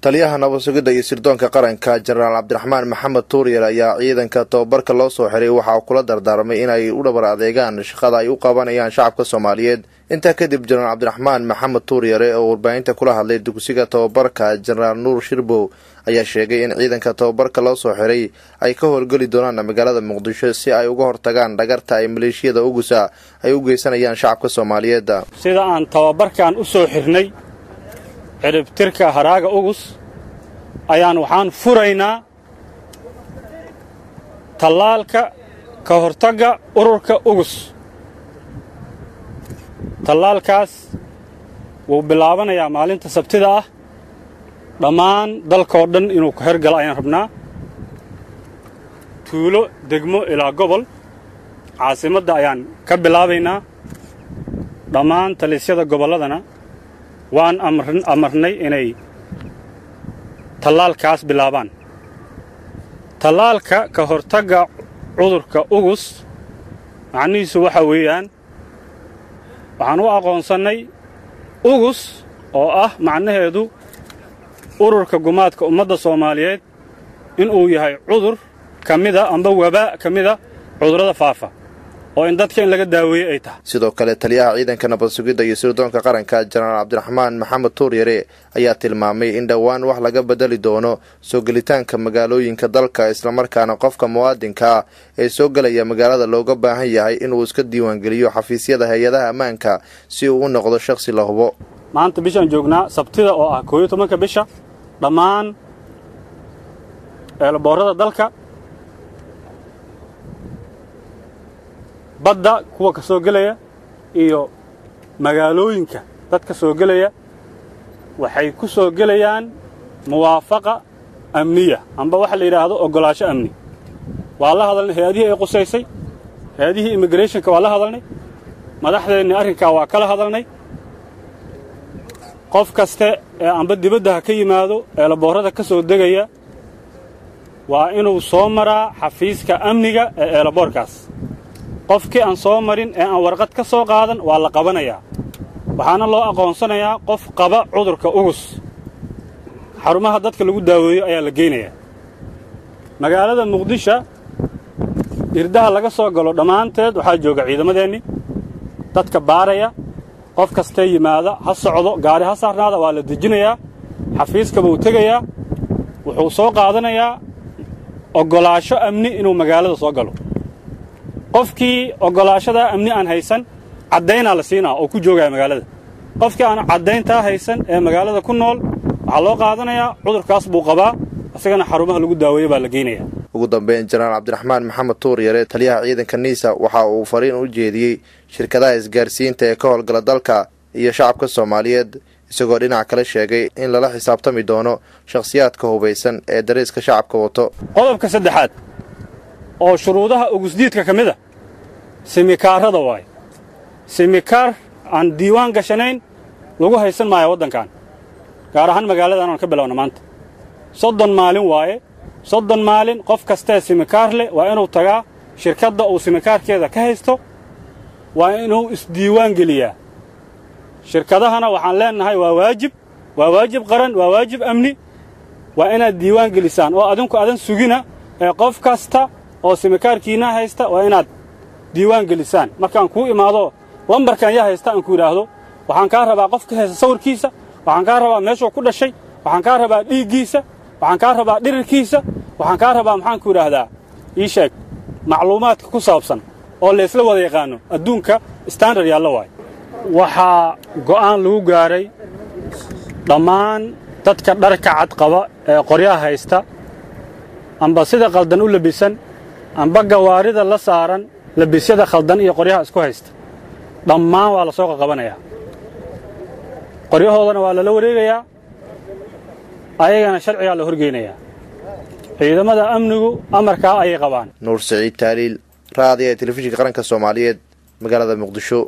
taliyaha nabadgelyada iyo sirdoonka qaranka Generaal Cabdiraxmaan Maxamed Tuuriyar ayaa ciidanka tababarka loo soo xiray waxa uu kula dardaarmay inay u dhabar adeegaan shaqada ay u qabanayaan shacabka Soomaaliyeed. inta kadib Generaal Cabdiraxmaan Maxamed Tuuriyar oo warbaahinta kula hadlay dugsiga tababarka Generaal Nuur Shirbow ayaa sheegay in ciidanka tababarka loo soo xiray ay ka howlgali doonaan magaalada Muqdisho si ay uga hortagaan dhagarta ay maleeshiyada ugusa ay u geysanayaan shacabka Soomaaliyeed. sida aan tababarkan u soo xirnay ciribtirka haraaga ugus ayaan waxaan furaynaa tallaalka ka hortagga ururka ugus. tallaalkaas wuu bilaabanayaa maalinta sabtida ah dhammaan dalkoo dhan inuu ku hergalo ayaan rabnaa, tuulo degmo ilaa gobol caasimadda ayaan ka bilaabaynaa. dhammaan talisyada gobolladana waan amarnay inay tallaalkaas bilaabaan. tallaalka ka hortagga cudurka ugus macnihiisu waxa weeyaan waxaan u aqoonsannay ugus oo ah macnaheedu ururka gumaadka ummadda Soomaaliyeed inuu yahay cudur ka mida amba wabaa ka mida cudurrada faafa oo in dadka in laga daaweeyo ay tahay. sidoo kale taliyaha ciidanka nabadgelyada iyo sirdoonka qaranka Generaal Cabdiraxmaan Maxamed Tuuriyar ayaa tilmaamay in dhawaan wax laga bedeli doono soo galitaanka magaalooyinka dalka isla markaana qofka muwaadinka ee soo galaya magaalada looga baahan yahay inuu iska diiwaan geliyo xafiisyada hay'adaha ammaanka si uu u noqdo shakhsi la hubo. maanta bishan joognaa sabtida oo ah 11 bisha dhammaan eelboorada dalka badda kuwa ka soo gelaya iyo magaalooyinka dadka soo gelaya waxay ku soo gelayaan muwaafaqa amniya amba waxa la yiraahdo ogolaasho amni. waa la hadalnay hay'adihii ay qusaysay, hay'adihii immigrationka waa la hadalnay, madaxdeena arrinka waa kala hadalnay. qof kaste ee amba dibadda ka yimaado eelboorada ka soo degaya waa inuu soo maraa xafiiska amniga ee eelboorkaas. qofkii aan soo marin ee aan warqad ka soo qaadan waa la qabanayaa, waxaana loo aqoonsanayaa qof qaba cudurka ugus. xarumaha dadka lagu daaweeyo ayaa la geynayaa. magaalada Muqdisho irdaha laga soo galo dhammaanteed waxaa jooga ciidamadeenni dadka baaraya. qof kasta yimaada ha socdo, gaari ha saarnaada, waa la dejinayaa, xafiiska buu tegayaa, wuxuu soo qaadanayaa ogolaasho amni inuu magaalada soo galo. qofkii ogolaashada amni aan haysan caddaynaa la siinaa oo ku joogaya magaalada. qofkii aan caddayntaa haysan ee magaalada ku nool waxaa loo qaadanayaa cudurkaas buu qabaa, asagana xarumaha lagu daaweeyo baa la geynayaa. ugu dambeyn Generaal Cabdiraxmaan Maxamed Tuuriyar taliyaha ciidanka NISA waxa uu fariin u jeediyay shirkadaha isgaarsiinta ee ka howlgala dalka iyo shacabka Soomaaliyeed isagoo dhinaca kale sheegay in lala xisaabtami doono shakhsiyaadka hubeysan ee dareeska shacabka wato. qodobka saddexaad oo shuruudaha ugusdiidka ka mida simikaarada waay. simikaar aan diiwaan gashanayn lagu haysan maayo waddankan, gaar ahaan magaaladan aan ka bilowna maanta 30 maalin waaye. 30 maalin qof kasta simikaar leh waa inuu tagaa shirkadda uu simikaarkeeda ka haysto, waa inuu isdiiwaan geliyaa. shirkadahana waxaan leenahay waa waajib qaran, waa waajib amni, waa inaad diiwaan gelisaan oo adinku adan sugina ee qof kasta oo simikaarkiina haysta waa inaad diiwaan gelisaan. markaan kuu imaado lambarkan yaa haysta aan ku yiraahdo waxaan ka rabaa qofka haysta sawirkiisa, waxaan ka rabaa meeshuu ku dhashay, waxaan ka rabaa dhiiggiisa, waxaan ka rabaa dhirirkiisa, waxaan ka rabaa maxaan ku yiraahdaa ii sheeg macluumaadka ku saabsan oo la isla wada yaqaano adduunka standard yaalla waay. waxaa go'aan lagu gaaray dhammaan dadka dharka cad qaba ee qoryaha haysta amba sida qaldan u labisan amba gawaarida la saaran labisyada khaldan iyo qoryaha isku haysta dhammaan waa la soo qabanayaa. qoryahoodana waa lala wareegayaa, ayagana sharciga la horgeynayaa. ciidamada amnigu amarkaa ayay qabaan. Nuur Saciid Taaliil, raadiyaha telefishinka qaranka Soomaaliyeed, magaalada Muqdisho.